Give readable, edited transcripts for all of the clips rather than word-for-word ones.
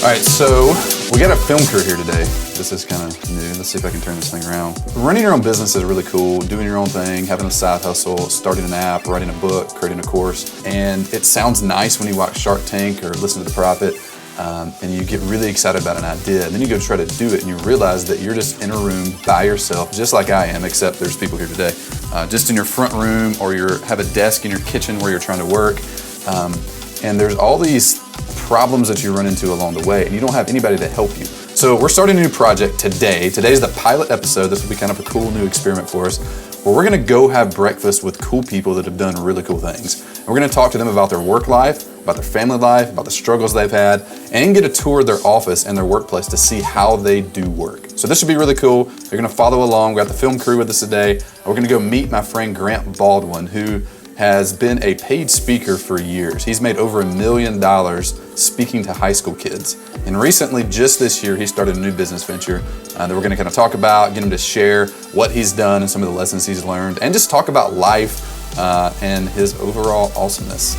All right, so we got a film crew here today. This is kind of new. Let's see if I can turn this thing around. Running your own business is really cool. Doing your own thing, having a side hustle, starting an app, writing a book, creating a course. And it sounds nice when you watch Shark Tank or listen to The Profit, and you get really excited about an idea. And then you go try to do it and you realize that you're just in a room by yourself, just like I am, except there's people here today. Just in your front room, or you have a desk in your kitchen where you're trying to work. And there's all these problems that you run into along the way, and you don't have anybody to help you. So we're starting a new project today. Today's the pilot episode. This will be kind of a cool new experiment for us, where we're gonna go have breakfast with cool people that have done really cool things. And we're gonna talk to them about their work life, about their family life, about the struggles they've had, and get a tour of their office and their workplace to see how they do work. So this should be really cool. You're gonna follow along. We got the film crew with us today. We're gonna go meet my friend Grant Baldwin, who has been a paid speaker for years. He's made over $1 million speaking to high school kids. And recently, just this year, he started a new business venture that we're gonna kind of talk about, get him to share what he's done and some of the lessons he's learned, and just talk about life and his overall awesomeness.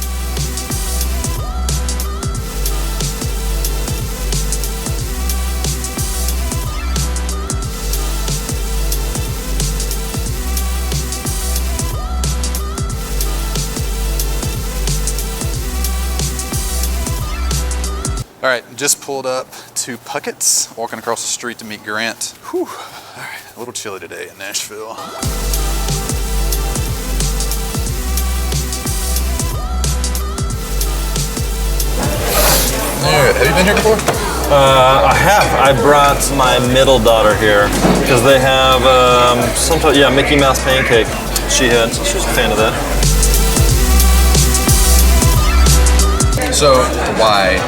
All right, just pulled up to Puckett's, walking across the street to meet Grant. Whew, all right, a little chilly today in Nashville. Have you been here before? I have. I brought my middle daughter here because they have Mickey Mouse pancake. She was a fan of that. So why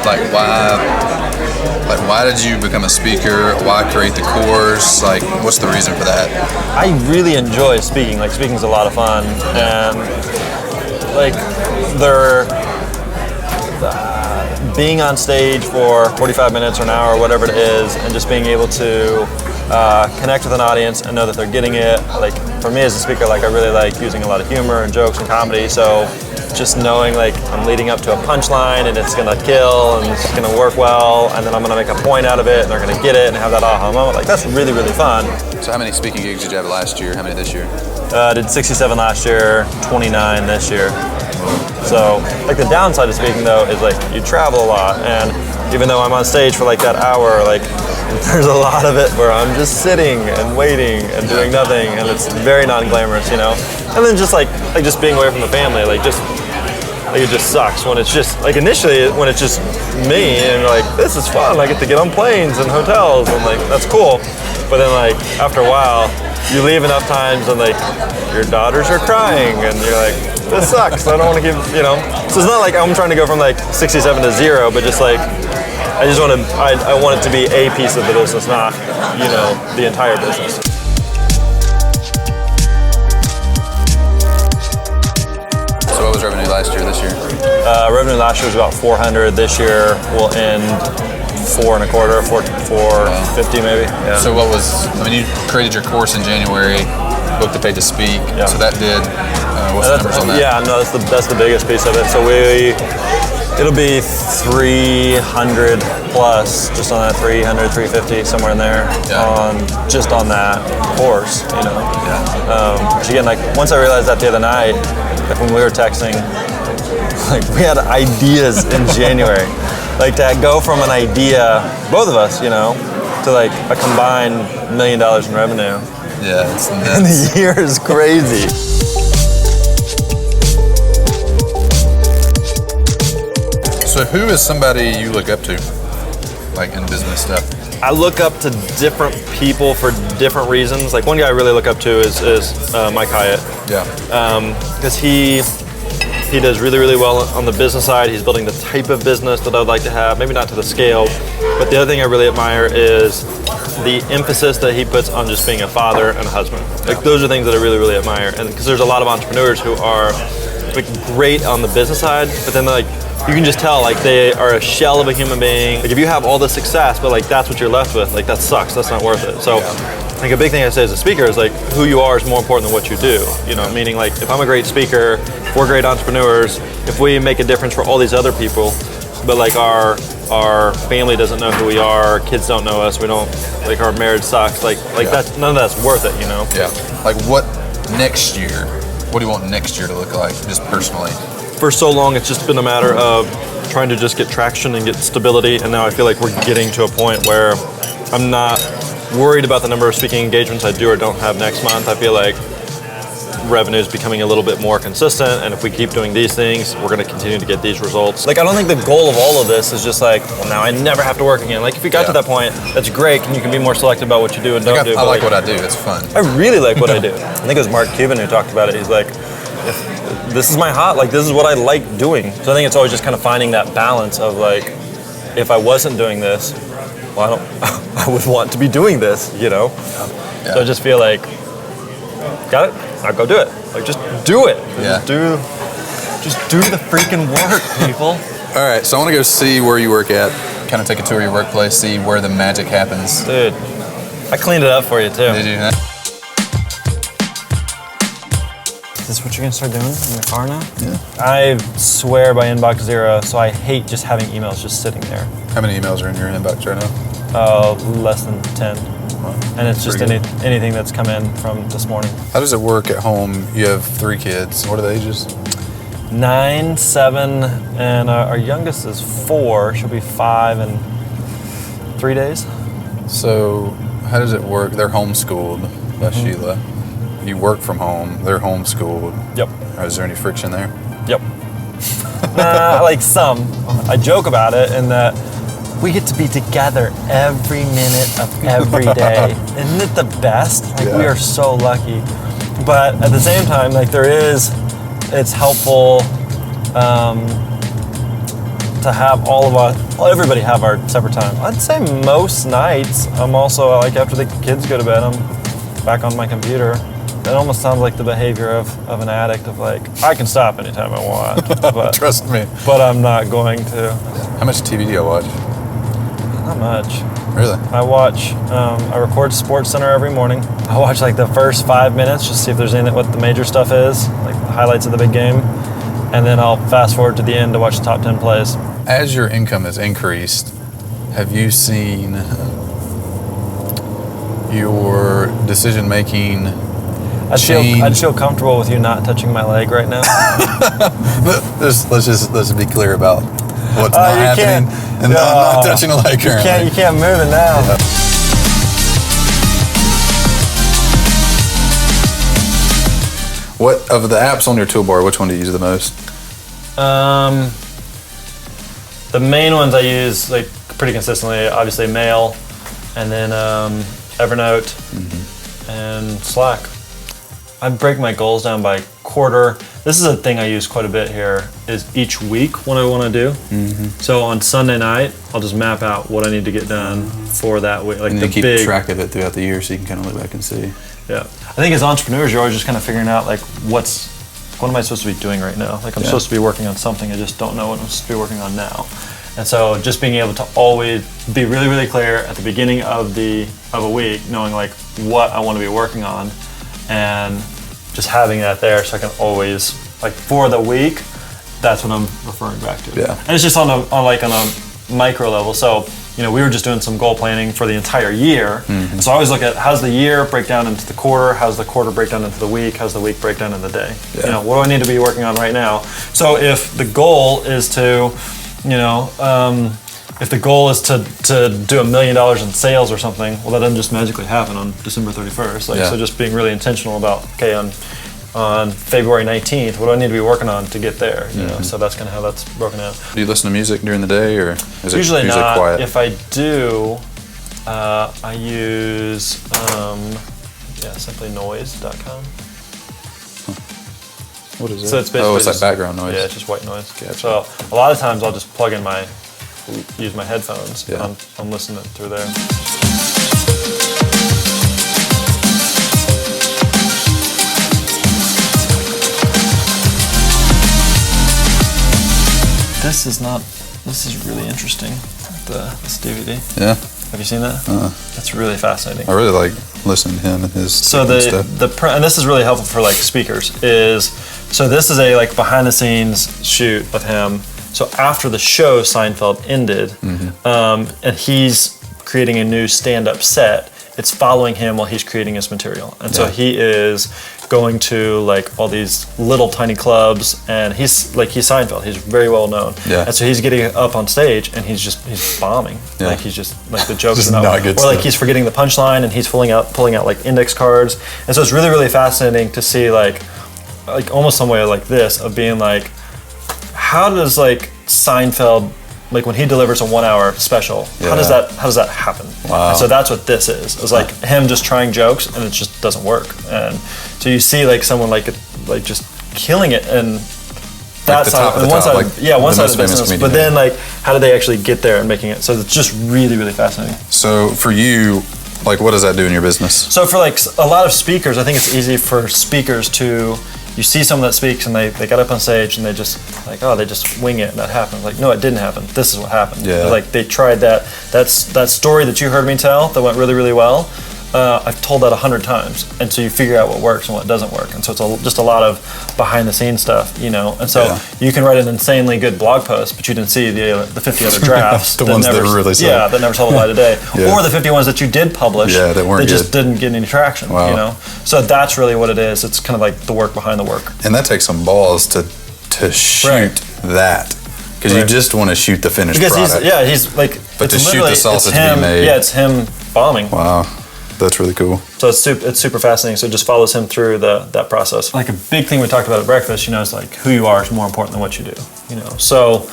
did you become a speaker? Why create the course? Like, what's the reason for that? I really enjoy speaking. Like, speaking's a lot of fun, and being on stage for 45 minutes or an hour or whatever it is, and just being able to connect with an audience and know that they're getting it. Like, for me as a speaker, like, I really like using a lot of humor and jokes and comedy, so just knowing like I'm leading up to a punchline and it's gonna kill and it's gonna work well, and then I'm gonna make a point out of it and they're gonna get it and have that aha moment, like, that's really, really fun. So how many speaking gigs did you have last year? How many this year? Did 67 last year, 29 this year. So like the downside of speaking though is like you travel a lot, and even though I'm on stage for like that hour, like there's a lot of it where I'm just sitting and waiting and doing nothing, and it's very non-glamorous, you know? And then just like just being away from the family, like it just sucks when it's just, like, initially when it's just me and you're like, this is fun, I get to get on planes and hotels and like, that's cool. But then like, after a while, you leave enough times and like, your daughters are crying and you're like, this sucks, I don't want to give, you know? So it's not like I'm trying to go from like 67 to 0, but just like, I want it to be a piece of the business, not, you know, the entire business. So what was revenue last year, this year? Revenue last year was about 400. This year will end 4.25, 450 maybe. Yeah. So you created your course in January, booked the pay to speak. Yeah. So that did, what's the numbers on that? Yeah, no, that's the biggest piece of it. So it'll be 300 plus, just on that 300, 350, somewhere in there, just on that course, you know. Yeah. Which again, like, once I realized that the other night, like when we were texting, like we had ideas in January. Like to go from an idea, both of us, you know, to like a combined $1 million in revenue. Yeah, it's nuts. And the year is crazy. So who is somebody you look up to, like in business stuff? I look up to different people for different reasons. Like one guy I really look up to is Mike Hyatt. Yeah. Because he does really, really well on the business side. He's building the type of business that I'd like to have, maybe not to the scale. But the other thing I really admire is the emphasis that he puts on just being a father and a husband. Like those are things that I really, really admire. And because there's a lot of entrepreneurs who are like great on the business side, but then like you can just tell like they are a shell of a human being. Like if you have all the success, but like that's what you're left with, like that sucks. That's not worth it. So like a big thing I say as a speaker is like who you are is more important than what you do. You know, meaning like if I'm a great speaker, if we're great entrepreneurs, if we make a difference for all these other people, but like our family doesn't know who we are, kids don't know us, we don't, like our marriage sucks, like that, none of that's worth it, you know? Yeah. Like what next year? What do you want next year to look like, just personally? For so long, it's just been a matter of trying to just get traction and get stability, and now I feel like we're getting to a point where I'm not worried about the number of speaking engagements I do or don't have next month. I feel like revenue is becoming a little bit more consistent, and if we keep doing these things, we're going to continue to get these results. Like, I don't think the goal of all of this is just like, well, now I never have to work again. Like, if you got to that point, that's great, and you can be more selective about what you do and don't do. I like what I do. It's fun. I really like what I do. I think it was Mark Cuban who talked about it. He's like, this is my like, this is what I like doing. So I think it's always just kind of finding that balance of like, if I wasn't doing this, well, I would want to be doing this, you know? Yeah. So I just feel like, got it? I'll go do it. Like, just do it. Yeah. Just do the freaking work, people. All right, so I want to go see where you work at, kind of take a tour of your workplace, see where the magic happens. Dude, I cleaned it up for you, too. Did you? Huh? Is this what you're gonna start doing in your car now? Yeah. I swear by inbox zero, so I hate just having emails just sitting there. How many emails are in your inbox right now? Less than 10. Wow. And it's just anything that's come in from this morning. How does it work at home? You have 3 kids. What are the ages? 9, 7, and our youngest is 4. She'll be 5 in 3 days. So how does it work? They're homeschooled by Sheila. You work from home. They're homeschooled. Yep. Is there any friction there? Yep. Like some. I joke about it in that we get to be together every minute of every day. Isn't it the best? Like, we are so lucky. But at the same time, like, it's helpful to have everybody have our separate time. I'd say most nights, I'm also, like, after the kids go to bed, I'm back on my computer. It almost sounds like the behavior of an addict of like, I can stop anytime I want. But, trust me. But I'm not going to. How much TV do you watch? Not much. Really? I record Sports Center every morning. I watch like the first 5 minutes, just see if there's what the major stuff is, like the highlights of the big game. And then I'll fast forward to the end to watch the top 10 plays. As your income has increased, have you seen your decision making I'd feel comfortable with you not touching my leg right now. let's be clear about what's not happening and not touching a leg currently. You can't move it now. Yeah. What of the apps on your toolbar, which one do you use the most? The main ones I use like pretty consistently, obviously Mail, and then Evernote, and Slack. I break my goals down by quarter. This is a thing I use quite a bit here, is each week what I want to do. So on Sunday night, I'll just map out what I need to get done for that week. Like, and then keep track of it throughout the year so you can kind of look back and see. Yeah. I think as entrepreneurs, you're always just kind of figuring out like, what am I supposed to be doing right now? Like, I'm supposed to be working on something, I just don't know what I'm supposed to be working on now. And so just being able to always be really, really clear at the beginning of a week, knowing like what I want to be working on, and just having that there so I can always, like, for the week, that's what I'm referring back to. Yeah. And it's just on a micro level. So, we were just doing some goal planning for the entire year. So I always look at, how's the year break down into the quarter, how's the quarter break down into the week, how's the week break down into the day. Yeah. What do I need to be working on right now? So if the goal is to, if the goal is to do $1 million in sales or something, well, that doesn't just magically happen on December 31st. So just being really intentional about, okay, on February 19th, what do I need to be working on to get there? So that's kind of how that's broken out. Do you listen to music during the day, or is it usually not quiet? If I do, I use simplynoise.com. What is it? So it's basically it's like background noise. Yeah, it's just white noise. Gotcha. So a lot of times I'll just plug in use my headphones. Yeah. I'm listening through there. This is really interesting, this DVD. Yeah. Have you seen that? That's really fascinating. I really like listening to him and his stuff. And this is really helpful for like speakers, so this is a like behind the scenes shoot of him. So after the show Seinfeld ended, and he's creating a new stand-up set, it's following him while he's creating his material. And so he is going to like all these little tiny clubs, and he's Seinfeld, he's very well known. And so he's getting up on stage and he's bombing. Like he's just like the jokes are not good, or like he's forgetting the punchline and he's pulling out like index cards. And so it's really, really fascinating to see like almost some way like this of being like, how does like Seinfeld, like when he delivers a 1 hour special, how does that happen? Wow. And so that's what this is. It's like him just trying jokes and it just doesn't work. And so you see like someone like just killing it, and that's like one side of the business. But then like how do they actually get there and making it? So it's just really, really fascinating. So for you, like what does that do in your business? So for like a lot of speakers, I think it's easy for speakers to, you see someone that speaks and they got up on stage and they just like, oh, they just wing it and that happens. Like, no, it didn't happen. This is what happened. Like they tried that story that you heard me tell that went really, really well. I've told that 100 times, and so you figure out what works and what doesn't work. And so it's just a lot of behind the scenes stuff, you know. And so you can write an insanely good blog post, but you didn't see the 50 other drafts. The ones that really suck. that never saw the light of day, or the 50 ones that you did publish that weren't that just didn't get any traction. Wow. You know. So that's really what it is. It's kind of like the work behind the work. And that takes some balls to shoot that. Because you just want to shoot the finished product. He's like, but to shoot the sausage being made. Yeah, it's him bombing. Wow, that's really cool. So it's super fascinating. So it just follows him through that process. Like a big thing we talked about at breakfast, you know, is like who you are is more important than what you do. You know, so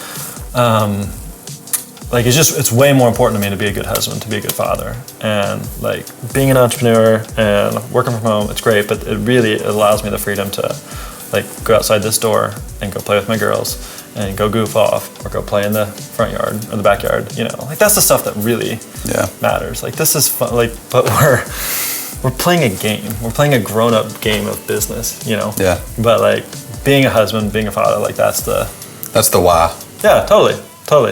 like it's way more important to me to be a good husband, to be a good father, and like being an entrepreneur and working from home. It's great, but it really allows me the freedom to like go outside this door and go play with my girls and go goof off or go play in the front yard or the backyard, you know. Like that's the stuff that really matters. Like this is fun, like, but we're playing a game. We're playing a grown-up game of business, you know. But like being a husband, being a father, like that's the why. Yeah, totally.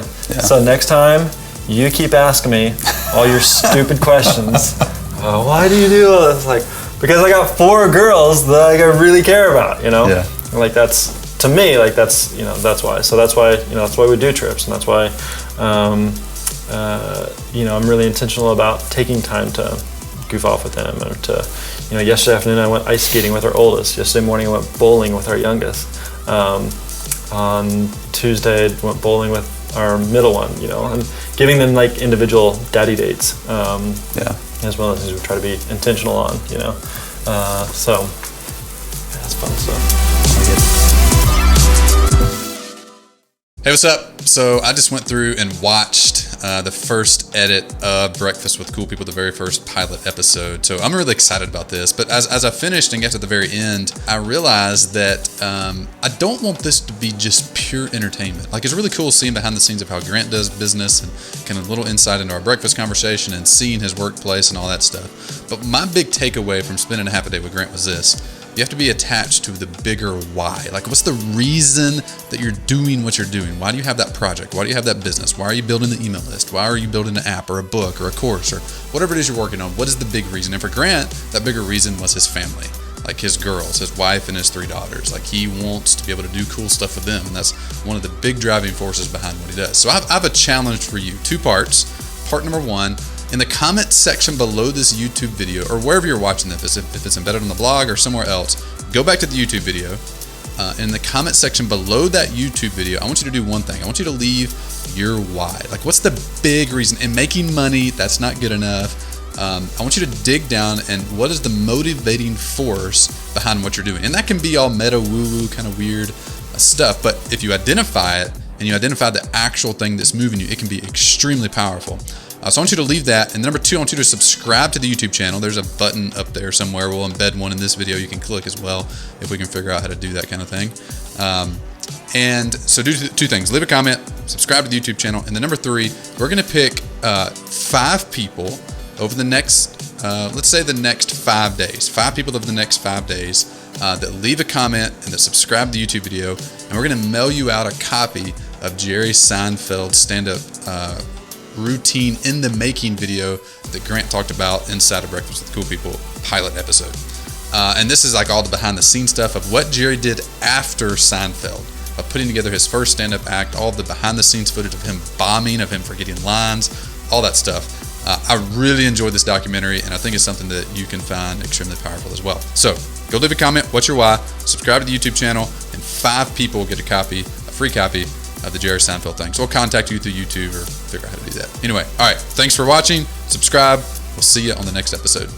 So next time you keep asking me all your stupid questions. Why do you do all this? Like, because I got 4 girls that like, I really care about, you know. Like that's, to me, like that's, you know, that's why. So that's why, you know, that's why we do trips, and that's why, you know, I'm really intentional about taking time to goof off with them, or to, you know, yesterday afternoon I went ice skating with our oldest. Yesterday morning I went bowling with our youngest. On Tuesday I went bowling with our middle one, you know, and giving them like individual daddy dates. As well as we try to be intentional on, you know. So that's fun stuff. Hey, what's up? So I just went through and watched the first edit of Breakfast with Cool People, the very first pilot episode. So I'm really excited about this. But as I finished and got to the very end, I realized that I don't want this to be just pure entertainment. Like, it's really cool seeing behind the scenes of how Grant does business and kind of a little insight into our breakfast conversation and seeing his workplace and all that stuff. But my big takeaway from spending a half a day with Grant was this. You have to be attached to the bigger why. Like, what's the reason that you're doing what you're doing? Why do you have that project? Why do you have that business? Why are you building the email list? Why are you building an app or a book or a course or whatever it is you're working on? What is the big reason? And for Grant, that bigger reason was his family, like his girls, his wife, and his 3 daughters. Like, he wants to be able to do cool stuff with them, and that's one of the big driving forces behind what he does. So I have a challenge for you, 2 parts. Part number 1, in the comment section below this YouTube video, or wherever you're watching this, if it's embedded on the blog or somewhere else, go back to the YouTube video. In the comment section below that YouTube video, I want you to do one thing. I want you to leave your why. Like, what's the big reason? In making money, that's not good enough. I want you to dig down and what is the motivating force behind what you're doing? And that can be all meta woo-woo kind of weird stuff, but if you identify it and you identify the actual thing that's moving you, it can be extremely powerful. So I want you to leave that. And number 2, I want you to subscribe to the YouTube channel. There's a button up there somewhere. We'll embed one in this video. You can click as well if we can figure out how to do that kind of thing. And so do 2 things. Leave a comment, subscribe to the YouTube channel. And then number 3, we're going to pick 5 people over the next, let's say the next 5 days. 5 people over the next 5 days that leave a comment and that subscribe to the YouTube video. And we're going to mail you out a copy of Jerry Seinfeld's stand-up routine in the making video that Grant talked about inside of Breakfast with Cool People pilot episode. And this is like all the behind the scenes stuff of what Jerry did after Seinfeld. of putting together his first stand-up act, all the behind-the-scenes footage of him bombing, of him forgetting lines, all that stuff. I really enjoyed this documentary, and I think it's something that you can find extremely powerful as well. So go leave a comment. What's your why? Subscribe to the YouTube channel, and 5 people get a free copy of the Jerry Seinfeld thing. So we'll contact you through YouTube or figure out how to do that. Anyway, all right. Thanks for watching. Subscribe. We'll see you on the next episode.